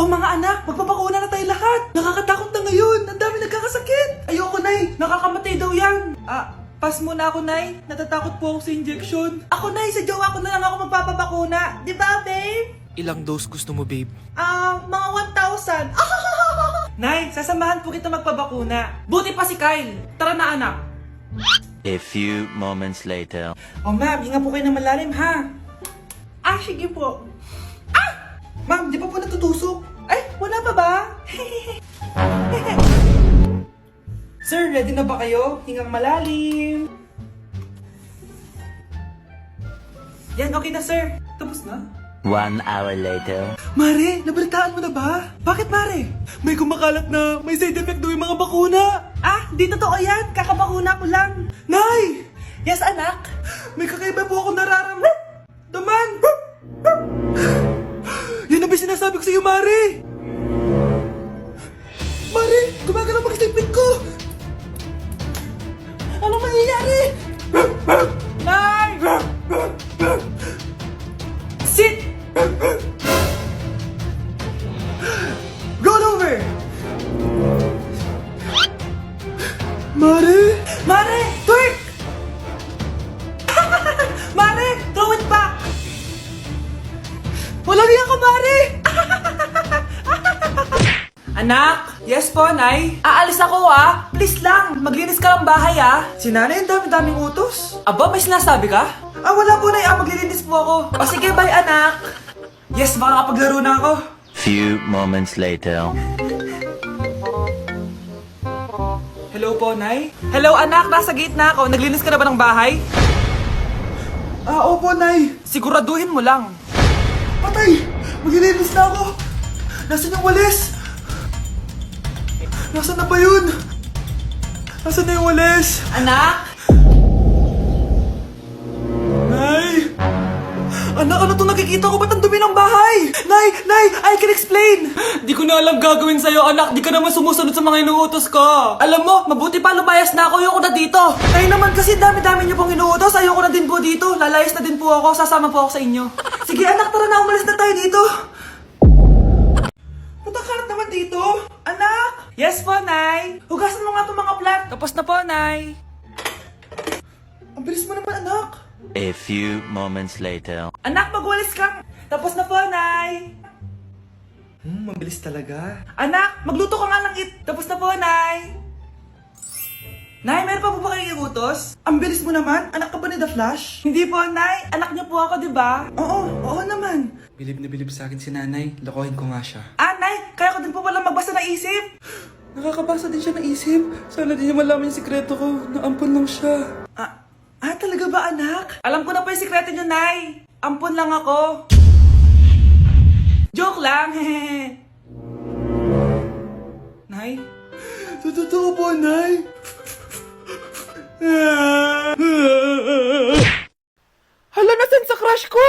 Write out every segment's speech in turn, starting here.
Oh mga anak, magpapakuna na tayo lahat. Nakakatakot na ngayon. Ang dami nagkakasakit. Ayoko, Nay. Nakakamatay daw yan. Pass muna ako, Nay. Natatakot po ako sa injection. Ako, Nay. Sa jowa ko na lang ako magpapabakuna. Di ba, babe? Ilang dose gusto mo, babe? Mga 1,000. Nay, sasamahan po kita magpabakuna. Buti pa si Kyle. Tara na, anak. A few moments later. Oh, ma'am, hinga po kayo ng malalim, ha? Sige po. Ma'am, di pa po natutusok? Ay, wala pa ba? Sir, ready na ba kayo? Hingang malalim. Yan, okay na, sir. Tapos na? 1 hour later. Mare, nabalitaan mo na ba? Bakit, Mare? May kumakalat na may side effect daw yung mga bakuna. Di totoo yan. Kakabakuna ko lang. Nay! Yes, anak? May kakaiba po ako nararamdaman. Yan ang ba sinasabi ko sa iyo, Mare? Mare, gumagalaw mag-stipid ko. Anong mangyayari? Nay! Sit! Roll over! Mare! Mare! Twerk! Mare! Throw it back! Walang yan ka, Mare! Anak! Yes po, Nay? Aalis ako, Please lang, maglinis ka ng bahay, Si Nanay, ang dami-daming utos. Aba, may sinasabi ka? Wala po, Nay. Maglilinis po ako. O sige, bye, anak. Yes, makakapaglaro na ako. Few moments later. Hello po, Nay? Hello, anak. Nasa gate na ako. Naglinis ka na ba ng bahay? Opo, Nay. Siguraduhin mo lang. Patay! Maglilinis na ako. Nasaan yung walis? Nasaan na ba yun? Nasaan na yung walis? Anak? Nay! Anak, ano itong nakikita ko? Ba't ang dumi ng bahay? Nay! Nay! I can explain! Di ko na alam gagawin sa'yo, anak. Di ka naman sumusunod sa mga inuutos ko. Alam mo, mabuti pa lumayas na ako. Ayoko na dito. Ay naman kasi dami-dami niyo pong inuutos. Ayoko na din po dito. Lalayas na din po ako. Sasama po ako sa inyo. Sige anak, tara na. Umalis na tayo dito. Patakarat naman dito. Anak! Yes po, Nay. Hugasan mo nga itong mga plat. Tapos na po, Nay. Ang bilis mo naman, anak. A few moments later. Anak, magwalis kang. Tapos na po, Nay. Mabilis talaga. Anak, magluto ka nga ng Tapos na po, Nay. Nay, meron pa po ba kayong iutos? Ang bilis mo naman. Anak ka ba ni The Flash? Hindi po, Nay. Anak niyo po ako, di ba? Oo naman. Bilib na bilib sa akin si nanay. Lokohin ko nga siya. Nay, kaya ko din po pala magbasa ng isip. Nakakabasa din siya ng isip. Sana din niya malaman yung sikreto ko. Naampon lang siya. Talaga ba, anak? Alam ko na po yung sikreto niyo, Nay. Ampun lang ako. Joke lang, hehe. Nay? Totoo po, Nay. Hala, nasan sa crush ko?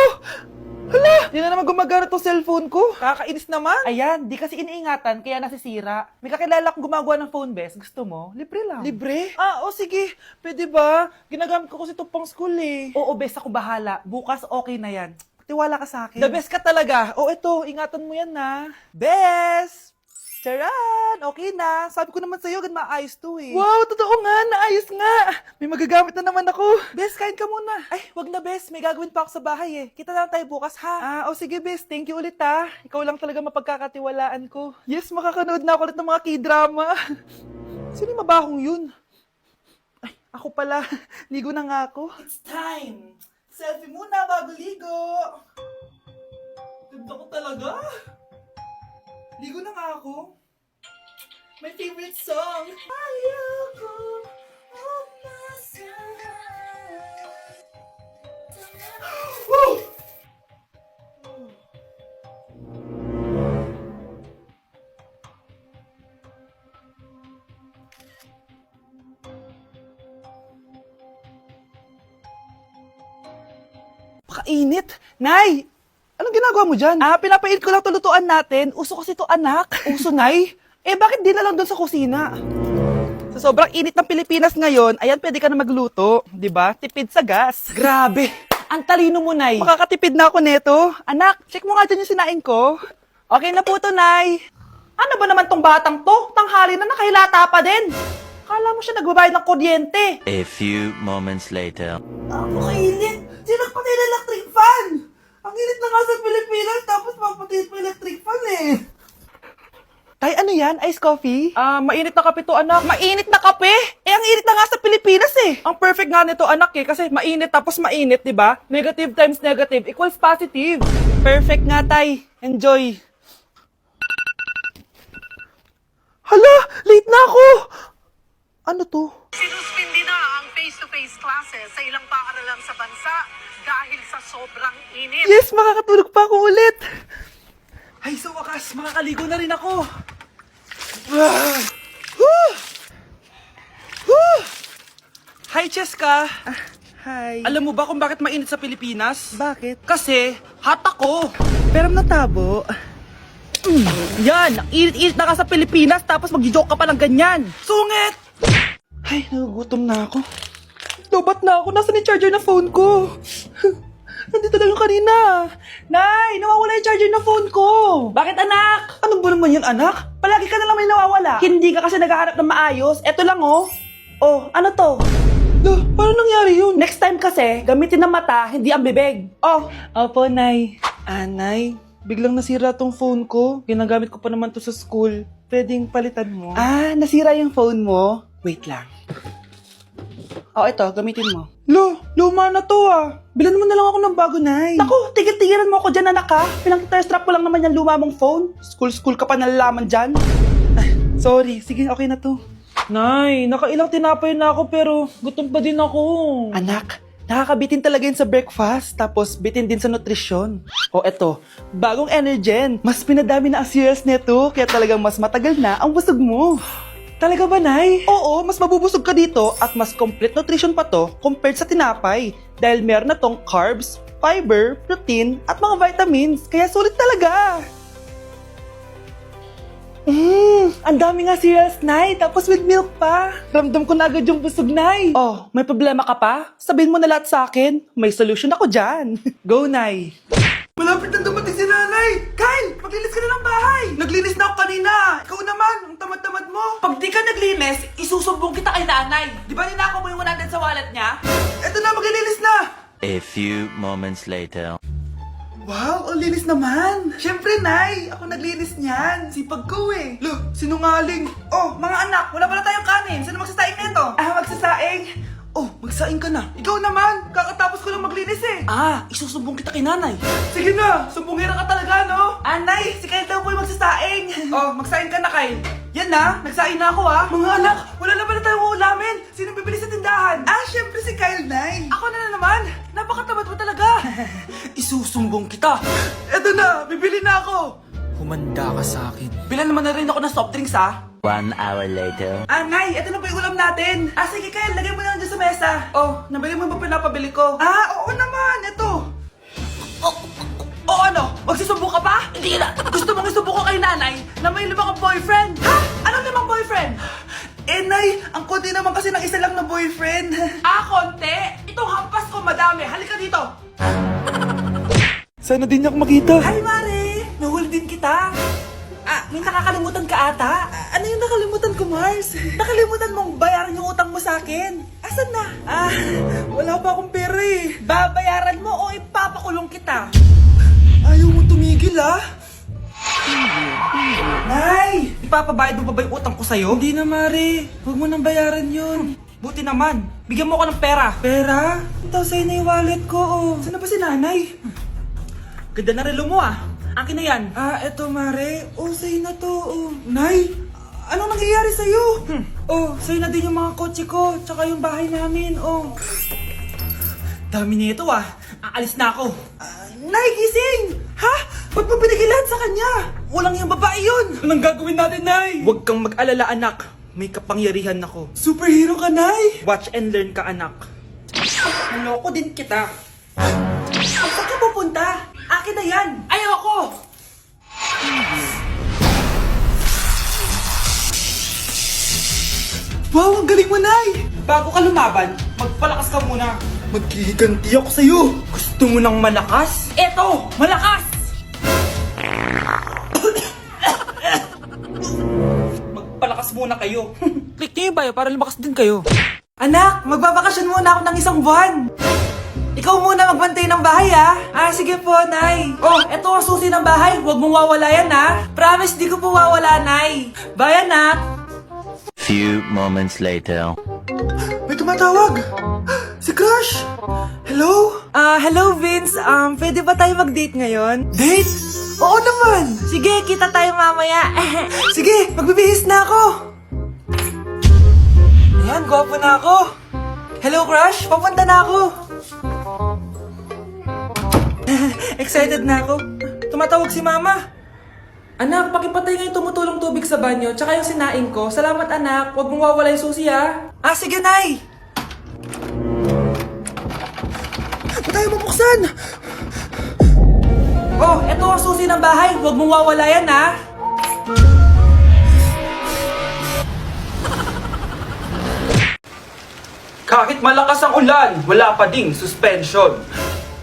Hala, di na naman gumagana tong cellphone ko. Kakainis naman. Ayan, di kasi iniingatan, kaya nasisira. May kakilala akong gumagawa ng phone best. Gusto mo? Libre lang. Libre? Sige. Pwede ba? Ginagamit ko kasi ito pang school eh. Oo, best, ako bahala. Bukas okay na yan. Tiwala ka sa akin. The best ka talaga. Ito, ingatan mo yan na. Best! Charan! Okay na. Sabi ko naman sa'yo, gan maayos to eh. Wow, totoo nga. Naayos nga. May magagamit na naman ako. Bes, kain ka muna. Ay, wag na, Bes. May gagawin pa ako sa bahay eh. Kita na lang tayo bukas, ha? Sige, Bes. Thank you ulit, ha. Ikaw lang talaga mapagkakatiwalaan ko. Yes, makakanood na ako ulit ng mga K-drama. Sino yung mabahong yun? Ay, ako pala. Ligo na nga ako. It's time. Selfie muna bago ligo. Ganda ko talaga. Ligo na nga ako. My favorite song. Ayoko Woo! Pakainit. Nay! Anong ginagawa mo dyan? Pinapainit ko lang tulutuan natin. Uso kasi to, anak. Uso, Nay? Bakit di na lang doon sa kusina? Sa sobrang init ng Pilipinas ngayon, ayan, pwede ka na magluto. Diba? Tipid sa gas. Grabe! Ang talino mo, Nay. Makakatipid na ako neto. Anak, check mo nga dyan yung sinain ko. Okay na po to, Nay. Ano ba naman tong batang to? Tanghali na nakahilata pa din. Kala mo siya nagbabayad ng kuryente. A few moments later. Napakainit. Sinakpatay na electric fan. Ang init na nga sa Pilipinas, tapos mapatay pa electric fan eh. Tay, ano yan? Ice coffee? Mainit na kape to, anak. Mainit na kape? Eh, ang init na nga sa Pilipinas eh. Ang perfect nga nito, anak eh, kasi mainit tapos mainit, di ba? Negative times negative equals positive. Perfect nga, Tay. Enjoy. Hala, late na ako. Ano to? Sinuspindi na ang face-to-face classes sa ilang paaralan sa bansa dahil sa sobrang init. Yes, makakatulog pa ako ulit. Ay, sa wakas, makakaligo na rin ako. Ah! Woo! Woo! Hi, Cheska. Hi. Alam mo ba kung bakit mainit sa Pilipinas? Bakit? Kasi, hot ako. Pero natabo. Yan, ang init-init na ka sa Pilipinas tapos mag-joke ka pa ng ganyan. Sungit! Ay, nagugutom na ako. Lobat na ako. Nasaan yung charger na phone ko? Nandito lang yung kanina. Nay, nawawala yung charger na phone ko. Bakit, anak? Ano ba naman yun, anak? Palagi ka na lang may nawawala. Hindi ka kasi naghahanap ng maayos. Eto lang, oh. Oh, ano to? Paano nangyari yun? Next time kasi, gamitin ng mata, hindi ang bibig. Oh. Opo, Nay. Nay, biglang nasira tong phone ko. Ginagamit ko pa naman to sa school. Pwedeng palitan mo. Nasira yung phone mo? Wait lang. Oh, ito, gamitin mo. Luma na to Bilan mo na lang ako ng bago, Nay. Naku, tigil-tigilan mo ako dyan, anak ha. Pinang-test trap ko lang naman yung luma mong phone. School ka pa nalalaman dyan. Sorry, sige, okay na to. Nay, nakailang tinapay na ako pero gutom pa din ako. Anak, nakakabitin talaga yun sa breakfast, tapos bitin din sa nutrisyon. O eto, bagong Energen. Mas pinadami na ang cereals neto, kaya talagang mas matagal na ang busog mo. Talaga ba, Nay? Oo, mas mabubusog ka dito at mas complete nutrition pa to compared sa tinapay. Dahil meron na tong carbs, fiber, protein, at mga vitamins. Kaya sulit talaga. Ang dami nga cereals, Nay. Tapos with milk pa. Ramdam ko na agad yung busog, Nay. Oh, may problema ka pa? Sabihin mo na lahat sa akin. May solution ako dyan. Go, Nay. Malapit na dumating si Nanay! Kyle! Maglinis ka na ng bahay! Naglinis na ako kanina! Ikaw naman! Ang tamad-tamad mo! Pag di ka naglinis, isusumbong kita kay Nanay! Di ba ninakaw mo yung 100 sa wallet niya? Eto na! Maglilinis na! A few moments later. Wow! Ang linis naman! Siyempre, Nay! Ako naglinis niyan! Sipag ko eh! Sinungaling! Oh, mga anak! Wala pala tayong kanin! Sino magsasaing nito? Magsasaing? Oh, magsaing ka na. Ikaw naman, kakatapos ko lang maglinis eh. Isusumbong kita kay Nanay. Sige na, sumbongera ka talaga, no? Nay, si Kyle daw po yung magsasaing. Oh, magsaing ka na, Kyle. Yan na, nagsaing na ako Mga anak, wala na pala tayong uulamin. Sino bibili sa tindahan? Syempre si Kyle, Nay. Ako na naman. Napakatamad mo talaga. Isusumbong kita. Eto na, bibili na ako. Humanda ka sa akin. Bilan naman na rin ako ng soft drinks, 1 hour later. Nay, ito na po yung ulam natin. Sige, Kyle, lagay mo na lang dyan sa mesa. Oh, nabili mo ba pinapabili ko? Oo naman, ito. Ano? Magsusumbong ka pa? Hindi na. Gusto mong isumbong ko kay Nanay na may 5 kang boyfriend? Anong 5 boyfriend? Nay, ang konti naman kasi ng isa lang na boyfriend. Konti? Itong hampas ko madami. Halika dito. Sana din niya ako makita. Hi, Mare! Nahuli din kita. May nakakalimutan ka ata. Ano yung nakalimutan ko, Mars? Nakalimutan mong bayaran yung utang mo sa akin. Asan na? Wala pa akong pera eh. Babayaran mo o ipapakulong kita? Ayaw mo tumigil Nay! Ipapabayad mo pa ba yung utang ko sa'yo? Hindi na, Mare. Huwag mo nang bayaran yun. Buti naman. Bigyan mo ako ng pera. Pera? Ito, sa'yo na yung wallet ko. Saan na ba si Nanay? Ganda na relo mo Akin na yan. Eto, Mare. Sa'yo na to. Nay, anong nangyayari sa'yo? Sa'yo na din yung mga kotse ko, tsaka yung bahay namin, Dami nito Aalis na ako. Nay, gising! Ba't mo binigay lahat sa kanya? Walang yung babae yun! Anong gagawin natin, Nay? Huwag kang mag-alala, anak. May kapangyarihan ako. Superhero ka, Nay! Watch and learn ka, anak. Naloko din kita. Saan ka pupunta? Akin na yan! Ayoko! Wow, ang galing mo, Nay! Bago ka lumaban, magpalakas ka muna. Maghihiganti ako sa'yo. Gusto mo ng malakas? Eto, malakas! mag-relax muna kayo. Click niyo yung bio para lumakas din kayo. Anak, magbabakasyon muna ako ng isang buwan. Ikaw muna magbantay ng bahay, ah. Sige po, Nay. Oh, eto ang susi ng bahay. Huwag mong wawala yan, ah. Promise, di ko po wawala, Nay. Bye, anak. Few moments later. May tumatawag. Si Crush. Hello? Hello, Vince. Pwede ba tayo mag-date ngayon? Date? Oo naman. Sige, kita tayo mamaya. Sige, magbibihis na ako. Ayan, gwapo na ako. Hello, Crush. Papunta na ako. Excited na ako. Tumatawag si Mama. Anak, pakipatay nga yung tumutulong tubig sa banyo, tsaka yung sinaing ko. Salamat, anak. Huwag mong wawala yung susi, ha? Sige, Nay. Ba't tayo mabuksan? Oh, eto ang susi ng bahay. Huwag mong wawala yan, ha? Kahit malakas ang ulan, wala pa ding suspension.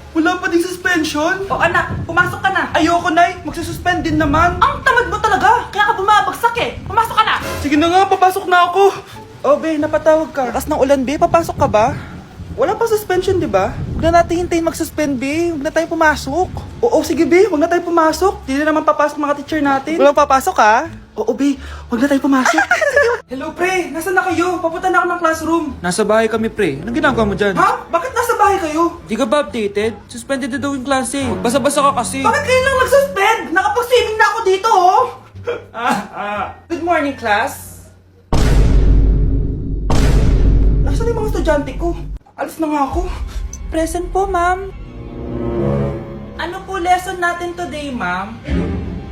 Wala pa din suspension? Oh, anak, pumasok ka na. Ayoko, Nay. Magsususpend din naman. Ang tamad mo talaga. Kaya ka bumabagsak eh. Pumasok ka na. Sige na nga, papasok na ako. Oh, be, napatawag ka. Lakas ng ulan, be. Papasok ka ba? Wala pa suspension, di ba? Huwag na natin hintayin mag-suspend, be. Huwag na tayo pumasok. Oo, sige, be. Huwag na tayo pumasok. Di na naman papasok mga teacher natin. Walang papasok, ha? Oo, be. Huwag na tayo pumasok. Hello, pre. Nasaan na kayo? Papunta na ako ng classroom. Nasa bahay kami, pre. Anong ginagawa mo dyan? Ha? Bakit nasa bahay kayo? Di ka ba updated? Suspended na daw yung klase. Basa-basa ka kasi. Bakit kayo lang nag-suspend? Nakapag-swimming na ako dito, oh. Good morning, class. Nasaan yung mga estudyante ko? Alis na nga ako. Present po, ma'am. Ano po lesson natin today, ma'am?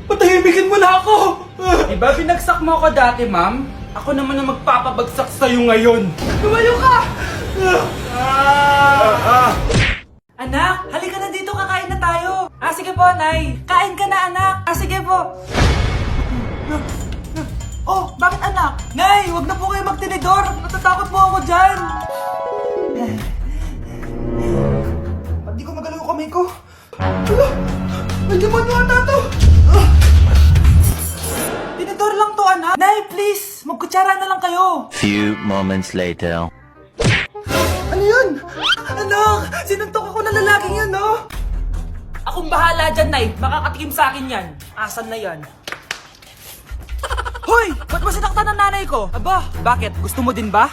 Patahimikin mo na ako! Diba binagsak mo ako dati, ma'am? Ako naman ang magpapabagsak sa'yo ngayon. Lumayo ka! Anak, halika na dito, kakain na tayo. Sige po, Nay. Kain ka na, anak. Sige po. Oh, bakit anak? Nay, wag na po kayo magtinidor. Natatakot po ako dyan. Ba't di ko magalaw yung kamay ko? Hala, may demonyo ata to. Tinidor lang to, anak. Nay, please, magkutsara na lang kayo. Few moments later. Ano yun? Anak, sinuntok ako na lalaking yun, no? Akong bahala dyan, Nay. Makakatikim sa akin yan. Asan na yan? Hoy! Ba't mo sinaktan ng nanay ko? Aba, bakit? Gusto mo din ba?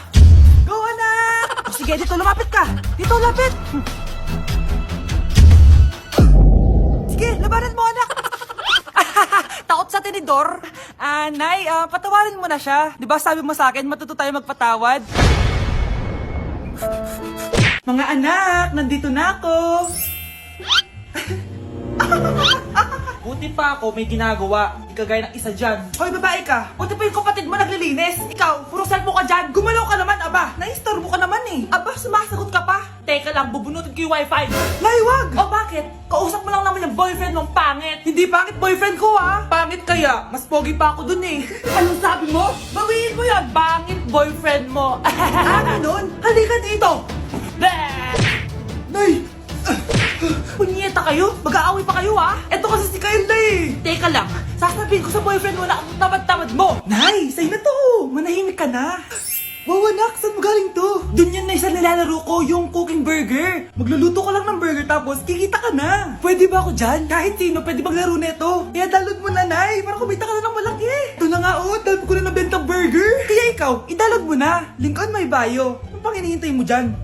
Go, anak! O sige, dito, lumapit ka. Dito, lapit. Sige, labanan mo, anak. Takot sa tinidor? Nay, patawarin mo na siya. Di ba sabi mo sa akin, matuto tayo magpatawad? Mga anak, nandito na ako. Buti pa ako may ginagawa. Di kagaya ng isa dyan. Hoy, babae ka. Buti pa yung kapatid mo naglilinis. Ikaw, puro cellphone ka dyan. Gumalaw ka naman, aba. Naistorbo ka naman eh. Aba, sumasagot ka pa. Teka lang, bubunutin ko yung wifi. Laywag! O bakit? Kausap mo lang naman yung boyfriend mong pangit. Hindi pangit boyfriend ko, ha? Pangit kaya. Mas pogi pa ako dun eh. Anong sabi mo? Bawiin mo yan. Pangit boyfriend mo. Ganun? Halika dito. Nay! Punyeta kayo? Mag-aaway pa kayo, ha? Eto kasi si Kyle na eh. Teka lang, sasabihin ko sa boyfriend mo na ang tamad-tamad mo. Nay, sa'yo na to. Manahimik ka na. Wow, anak, saan mo galing to? Doon yan na isa nilalaro ko, yung cooking burger. Magluluto ka lang ng burger tapos kikita ka na. Pwede ba ako dyan? Kahit sino, pwede maglaro neto. Kaya download mo na, Nay, para kumita ka na ng malaki. Ito na nga, oh, dami ko na nabentang burger. Kaya ikaw, i-download mo na. Link on my bio. Ano pang hinihintay mo dyan?